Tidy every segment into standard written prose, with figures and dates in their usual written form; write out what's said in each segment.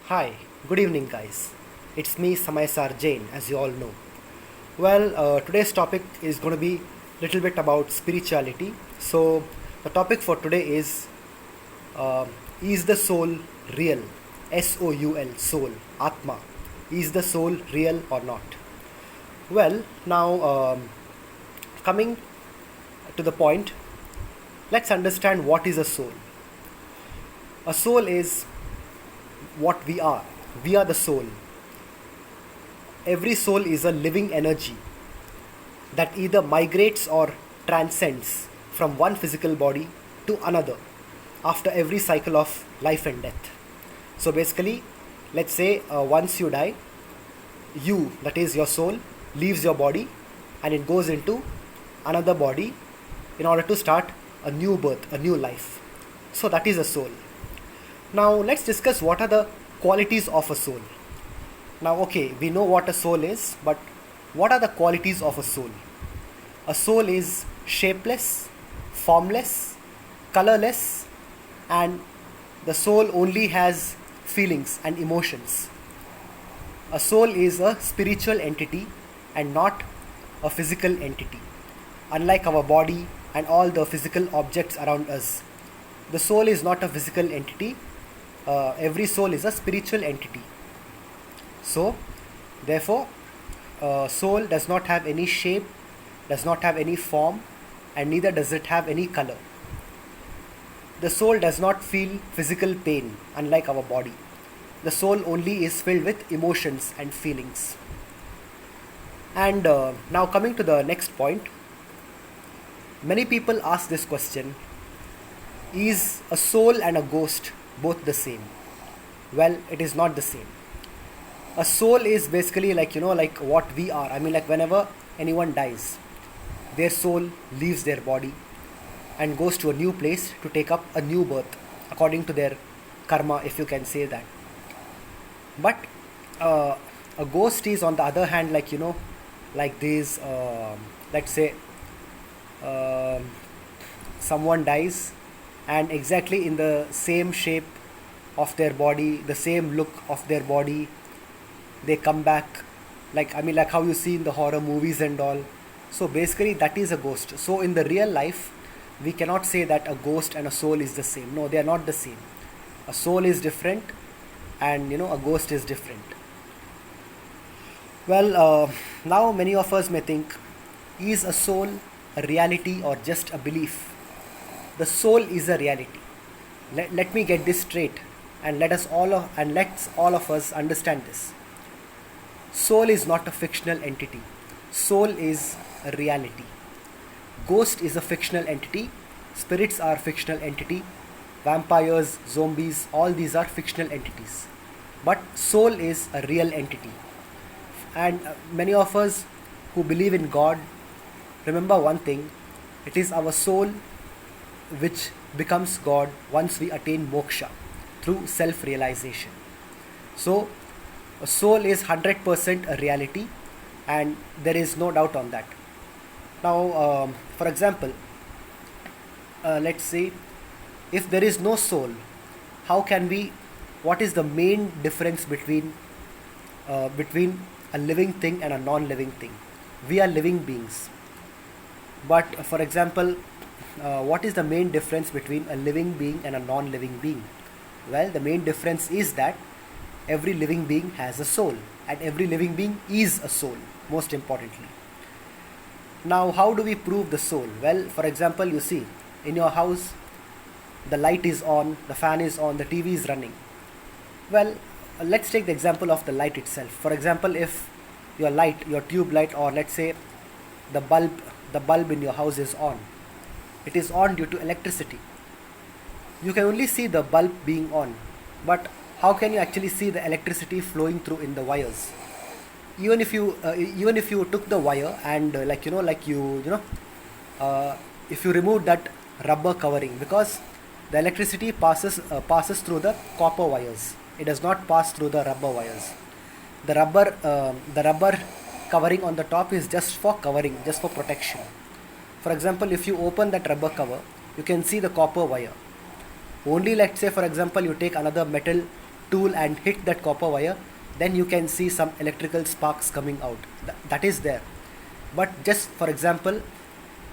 Hi, good evening, guys. It's me, Samaysar Jain, as you all know. Well, today's topic is going to be a little bit about spirituality. So, the topic for today uh, is the soul real? Soul, soul, Atma. Is the soul real or not? Well, now coming to the point, let's understand what is a soul. A soul is what we are. We are the soul. Every soul is a living energy that either migrates or transcends from one physical body to another after every cycle of life and death. So basically, let's say once you die, you, that is your soul, leaves your body and it goes into another body in order to start a new birth, a new life. So that is a soul. Now let's discuss what are the qualities of a soul. Now, okay, we know what a soul is, but what are the qualities of a soul? A soul is shapeless, formless, colorless, and the soul only has feelings and emotions. A soul is a spiritual entity and not a physical entity. Unlike our body and all the physical objects around us, the soul is not a physical entity. Every soul is a spiritual entity. So, therefore, soul does not have any shape, does not have any form, and neither does it have any color. The soul does not feel physical pain, unlike our body. The soul only is filled with emotions and feelings. And now, coming to the next point, many people ask this question: is a soul and a ghost both the same? Well, it is not the same. A soul is basically like what we are. I mean, like whenever anyone dies, their soul leaves their body and goes to a new place to take up a new birth according to their karma, if you can say that. But uh, a ghost is, on the other hand, like this. Let's say um someone dies, and exactly in the same shape of their body, the same look of their body, they come back, like how you see in the horror movies and all. So basically that is a ghost. So in the real life, we cannot say that a ghost and a soul is the same. No, they are not the same. A soul is different, and a ghost is different. Well, now many of us may think, is a soul a reality or just a belief? The soul is a reality. Let me get this straight, and let's all of us understand this. Soul is not a fictional entity. Soul is a reality. Ghost is a fictional entity. Spirits are fictional entity. Vampires, zombies, all these are fictional entities. But soul is a real entity. And many of us who believe in God, remember one thing: it is our soul which becomes God once we attain moksha through self realization. So, a soul is 100% a reality, and there is no doubt on that. Now, for example, let's say if there is no soul, how can we? What is the main difference between a living thing and a non-living thing? We are living beings, but for example, what is the main difference between a living being and a non-living being? Well, the main difference is that every living being has a soul, and every living being is a soul, most importantly. Now, how do we prove the soul? Well, for example, you see, in your house, the light is on, the fan is on, the TV is running. Well, let's take the example of the light itself. For example, if your light, your tube light, or let's say the bulb in your house is on, it is on due to electricity. You can only see the bulb being on, but how can you actually see the electricity flowing through in the wires? Even if you took the wire and if you remove that rubber covering, because the electricity passes through the copper wires, it does not pass through the rubber wires. The rubber covering on the top is just for covering, just for protection. For example, if you open that rubber cover, you can see the copper wire. Only, let's say, for example, you take another metal tool and hit that copper wire, then you can see some electrical sparks coming out. That is there. But just for example,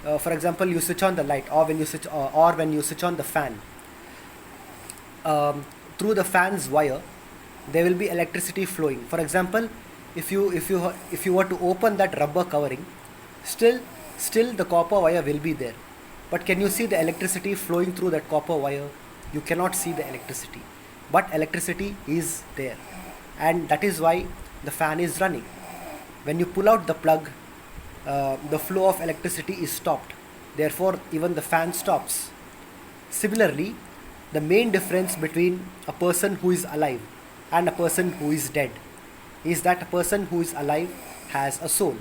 you switch on the light, or when you switch on the fan, through the fan's wire, there will be electricity flowing. For example, if you were to open that rubber covering, still the copper wire will be there. But can you see the electricity flowing through that copper wire? You cannot see the electricity. But electricity is there, and that is why the fan is running. When you pull out the plug, the flow of electricity is stopped. Therefore, even the fan stops. Similarly, the main difference between a person who is alive and a person who is dead is that a person who is alive has a soul.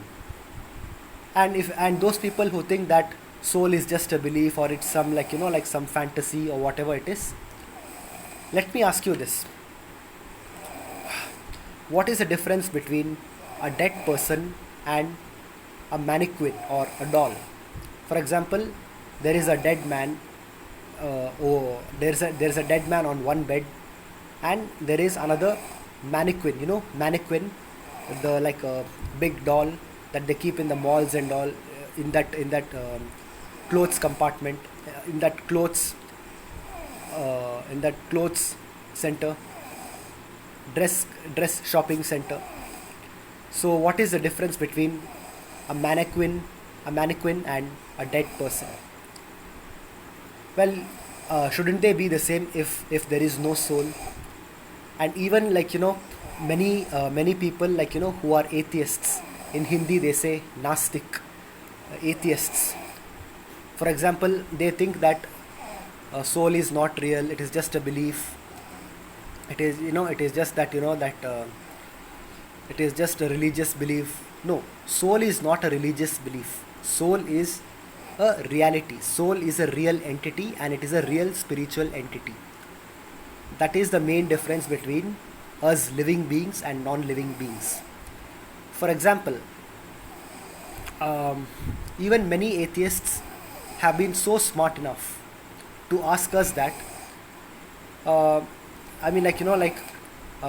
And those people who think that soul is just a belief, or it's some, like some fantasy or whatever it is, let me ask you this: what is the difference between a dead person and a mannequin or a doll? For example, there is a dead man. There's a dead man on one bed, and there is another mannequin. Mannequin, the like a big doll that they keep in the malls and all, in that clothes compartment, in that clothes center, dress shopping center. So what is the difference between a mannequin and a dead person? Well, shouldn't they be the same if there is no soul? And even many people who are atheists, in Hindi they say nastic, atheists. For example, they think that soul is not real, it is just a belief. It is just that it is just a religious belief. No, soul is not a religious belief. Soul is a reality. Soul is a real entity, and it is a real spiritual entity. That is the main difference between us living beings and non-living beings. For example, even many atheists have been so smart enough to ask us that,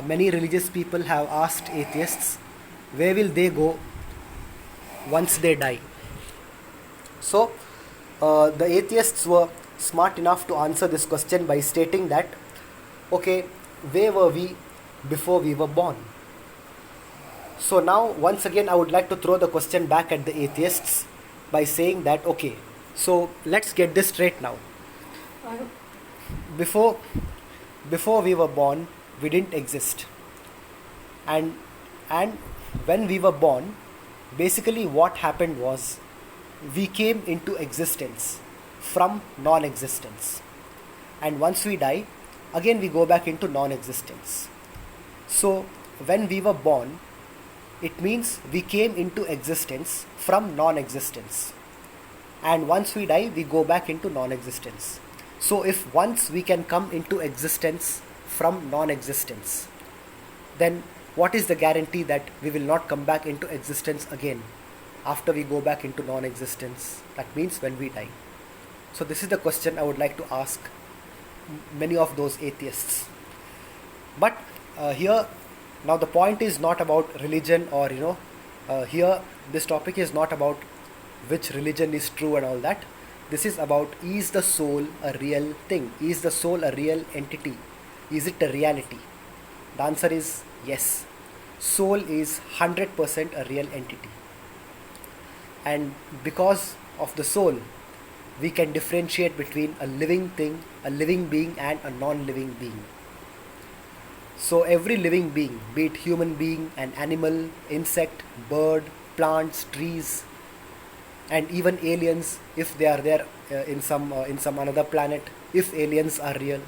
many religious people have asked atheists, where will they go once they die? So, the atheists were smart enough to answer this question by stating that, okay, where were we before we were born? So now, once again, I would like to throw the question back at the atheists by saying that, okay, so let's get this straight now. Before we were born, we didn't exist. And when we were born, basically what happened was, we came into existence from non-existence. And once we die, again we go back into non-existence. So when we were born, it means we came into existence from non-existence. And once we die, we go back into non-existence. So if once we can come into existence from non-existence, then what is the guarantee that we will not come back into existence again after we go back into non-existence? That means when we die. So this is the question I would like to ask many of those atheists. But here, now the point is not about religion, or here this topic is not about which religion is true and all that. This is about, is the soul a real thing? Is the soul a real entity? Is it a reality? The answer is yes. Soul is 100% a real entity. And because of the soul, we can differentiate between a living thing, a living being, and a non-living being. So every living being, be it human being, an animal, insect, bird, plants, trees, and even aliens, if they are there in some another planet, if aliens are real,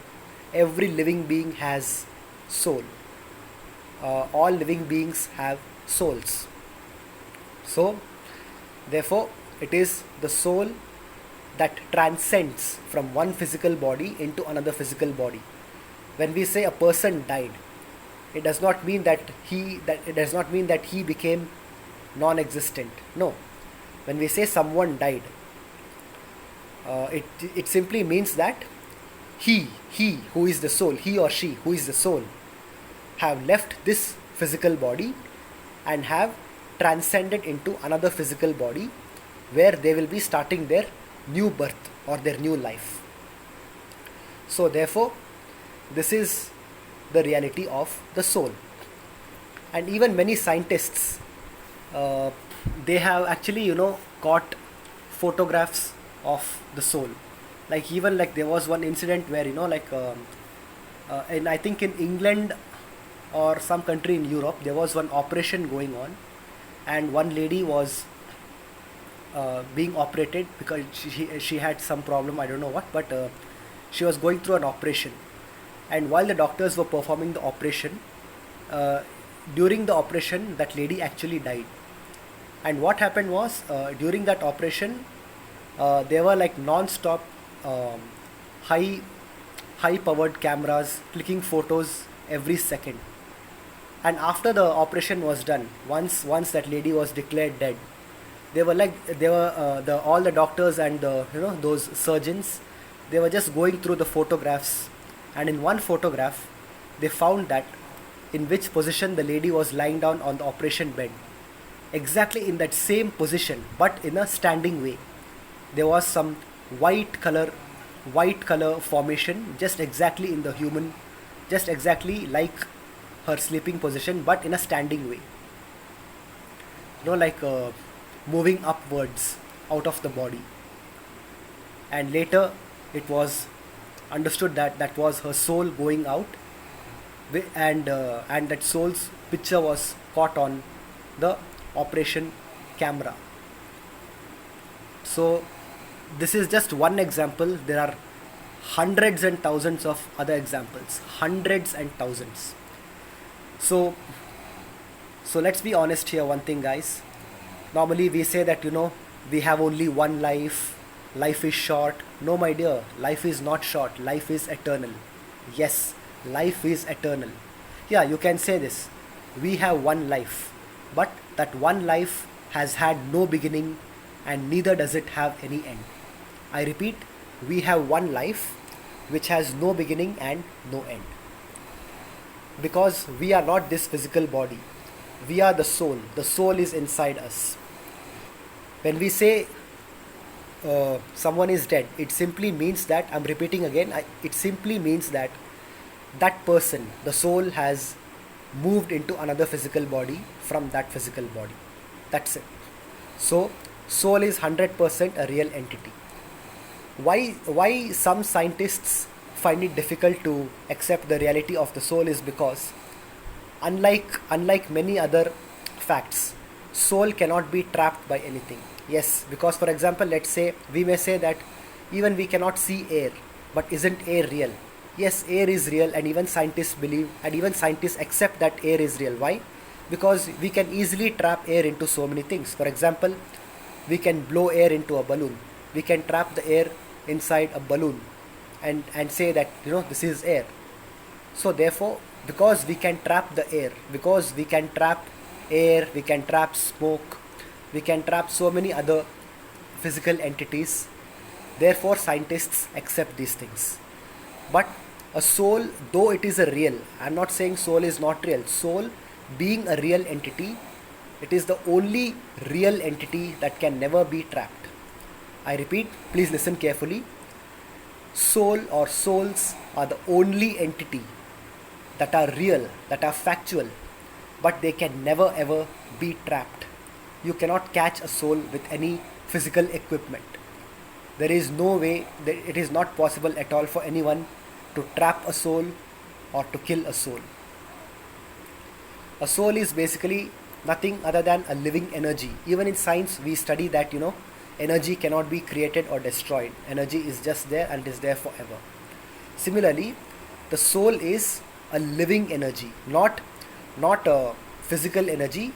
every living being has soul. All living beings have souls. So therefore, it is the soul that transcends from one physical body into another physical body. When we say a person died, it does not mean that he became non-existent. No. When we say someone died, it simply means that he who is the soul, he or she who is the soul, have left this physical body and have transcended into another physical body where they will be starting their new birth or their new life. So therefore, this is the reality of the soul. And even many scientists, uh, they have actually, caught photographs of the soul. Like even like there was one incident where, and I think in England or some country in Europe, there was one operation going on, and one lady was being operated because she had some problem, I don't know what, but she was going through an operation. And while the doctors were performing the operation, uh, during the operation, that lady actually died. And what happened was, during that operation, there were like non-stop um, high high powered cameras clicking photos every second. And after the operation was done, once that lady was declared dead, they were the all the doctors and the, those surgeons, they were just going through the photographs, and in one photograph they found that in which position the lady was lying down on the operation bed, exactly in that same position but in a standing way. There was some white color white color formation just exactly in the human, just exactly like her sleeping position but in a standing way, like moving upwards out of the body. And later it was understood that that was her soul going out, and that soul's picture was caught on the operation camera. So this is just one example. There are hundreds and thousands of other examples, hundreds and thousands. So let's be honest here, one thing, guys. Normally we say that, we have only one life, life is short. No, my dear, life is not short, life is eternal. Yes, life is eternal. Yeah, you can say this. We have one life, but that one life has had no beginning and neither does it have any end. I repeat, we have one life which has no beginning and no end. Because we are not this physical body, we are the soul. The soul is inside us. When we say someone is dead, it simply means that, I'm repeating again, it simply means that that person, the soul, has moved into another physical body from that physical body. That's it. So soul is 100% a real entity. Why some scientists find it difficult to accept the reality of the soul is because, unlike many other facts, soul cannot be trapped by anything. Yes, because for example, let's say we may say that even we cannot see air, but isn't air real? Yes, air is real, and even scientists believe, and even scientists accept that air is real. Why? Because we can easily trap air into so many things. For example, we can blow air into a balloon. We can trap the air inside a balloon and say that, this is air. So therefore, because we can trap the air, because we can trap air, we can trap smoke, we can trap so many other physical entities, therefore scientists accept these things. But a soul, though it is a real, I'm not saying soul is not real, soul being a real entity, it is the only real entity that can never be trapped. I repeat, please listen carefully. Soul or souls are the only entity that are real, that are factual, but they can never ever be trapped. You cannot catch a soul with any physical equipment. There is no way, it is not possible at all for anyone to trap a soul or to kill a soul. A soul is basically nothing other than a living energy. Even in science, we study that, energy cannot be created or destroyed. Energy is just there and is there forever. Similarly, the soul is a living energy, not a physical energy.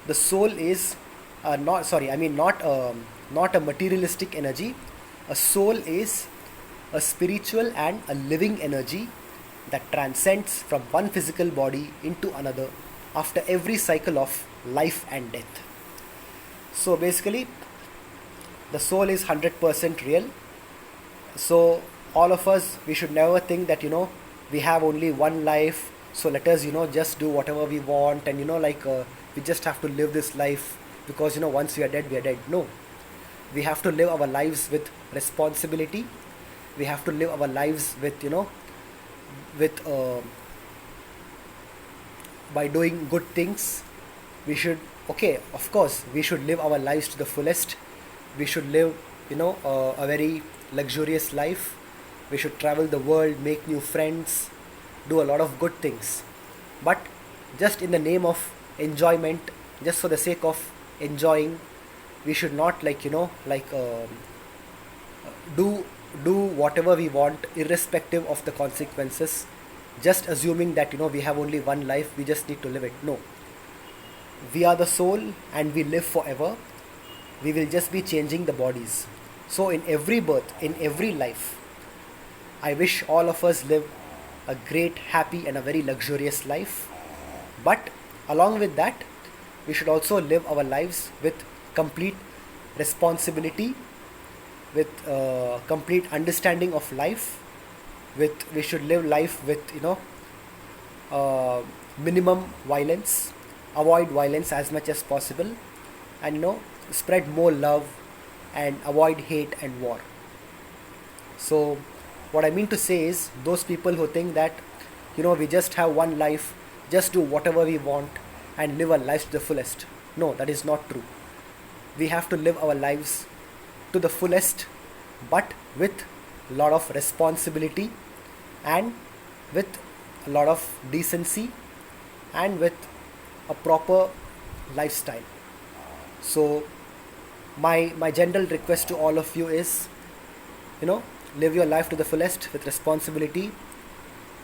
The soul is not a materialistic energy. A soul is a spiritual and a living energy that transcends from one physical body into another after every cycle of life and death. So basically, the soul is 100% real. So all of us, we should never think that, we have only one life, So let us, just do whatever we want, and we just have to live this life, because once we are dead, we are dead. No, we have to live our lives with responsibility. We have to live our lives with, with by doing good things. We should, okay, of course, we should live our lives to the fullest. We should live, a very luxurious life. We should travel the world, make new friends, do a lot of good things. But just in the name of enjoyment, just for the sake of enjoying, we should not, do do whatever we want irrespective of the consequences, just assuming that we have only one life, we just need to live it. No, we are the soul and we live forever. We will just be changing the bodies. So in every birth, in every life, I wish all of us live a great, happy, and a very luxurious life. But along with that, we should also live our lives with complete responsibility, with complete understanding of life. With we should live life with minimum violence, avoid violence as much as possible, and spread more love and avoid hate and war. So what I mean to say is, those people who think that we just have one life, just do whatever we want and live our lives to the fullest. No, that is not true. We have to live our lives to the fullest, but with a lot of responsibility, and with a lot of decency, and with a proper lifestyle. So my general request to all of you is, live your life to the fullest with responsibility.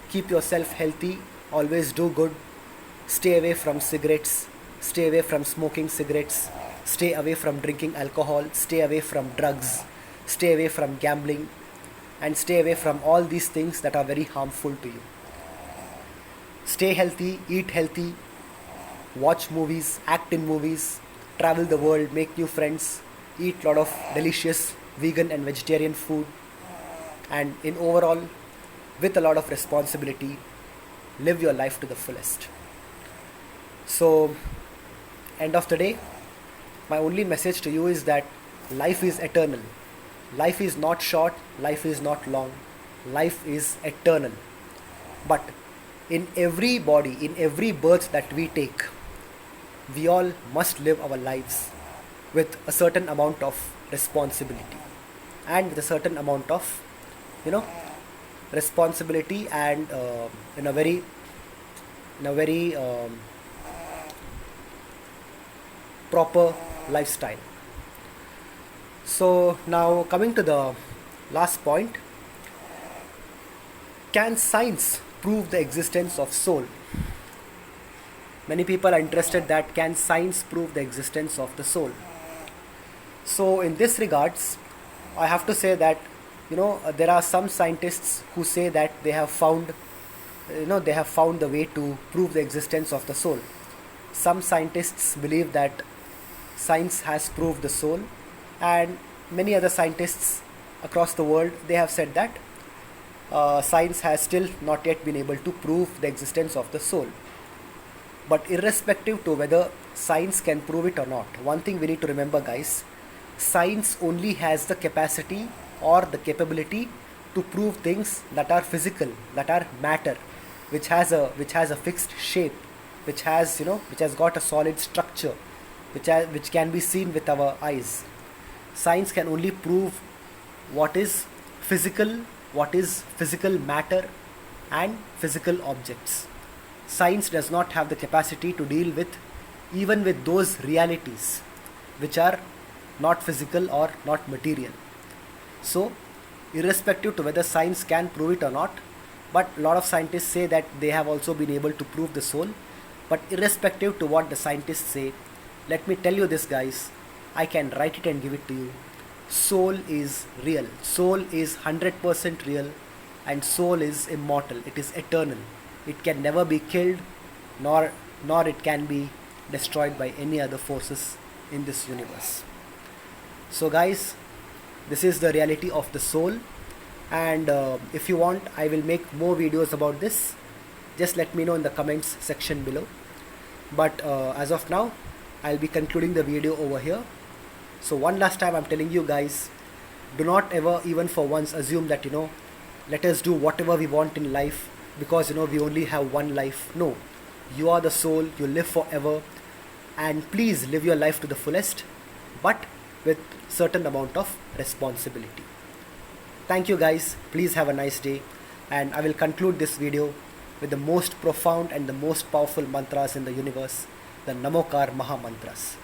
Keep yourself healthy, always do good, stay away from cigarettes, stay away from smoking cigarettes, stay away from drinking alcohol, stay away from drugs, stay away from gambling, and stay away from all these things that are very harmful to you. Stay healthy, eat healthy, watch movies, act in movies, travel the world, make new friends, eat a lot of delicious vegan and vegetarian food, and in overall, with a lot of responsibility, live your life to the fullest. So, end of the day, my only message to you is that life is eternal. Life is not short, life is not long, life is eternal. But in every body, in every birth that we take, we all must live our lives with a certain amount of responsibility, and with a certain amount of, responsibility, and in a very proper lifestyle. So now coming to the last point, can science prove the existence of soul? Many people are interested that can science prove the existence of the soul. So in this regards, I have to say that there are some scientists who say that they have found the way to prove the existence of the soul. Some scientists believe that science has proved the soul, and many other scientists across the world, they have said that science has still not yet been able to prove the existence of the soul. But irrespective to whether science can prove it or not, one thing we need to remember, guys, science only has the capacity or the capability to prove things that are physical, that are matter, which has a fixed shape, which has got a solid structure, which can be seen with our eyes. Science can only prove what is physical matter and physical objects. Science does not have the capacity to deal with even with those realities which are not physical or not material. So, irrespective to whether science can prove it or not, but a lot of scientists say that they have also been able to prove the soul. But irrespective to what the scientists say, let me tell you this, guys, I can write it and give it to you. Soul is real. Soul is 100% real, and soul is immortal. It is eternal. It can never be killed, nor it can be destroyed by any other forces in this universe. So guys, this is the reality of the soul, and if you want, I will make more videos about this. just let me know in the comments section below. But as of now, I'll be concluding the video over here. So one last time I'm telling you guys, do not ever even for once assume that let us do whatever we want in life because we only have one life. No, you are the soul, you live forever, and please live your life to the fullest, but with certain amount of responsibility. Thank you guys, please have a nice day, and I will conclude this video with the most profound and the most powerful mantras in the universe, the Namokar Maha Mantras.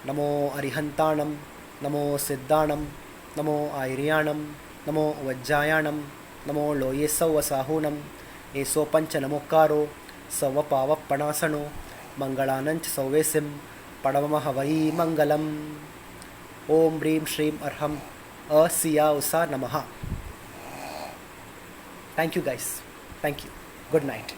Namo Arihantanam, Namo Siddhanam, Namo Airyanam, Namo Vajjayanam, Namo Loyesau Vasahunam, Eso Pancha Namokaro, Savapava Panasano, Mangalananch Sauvesim, Padamahawai Mangalam, Om Brim Shrim Arham, Siya Usa Namaha. Thank you guys. Thank you. Good night.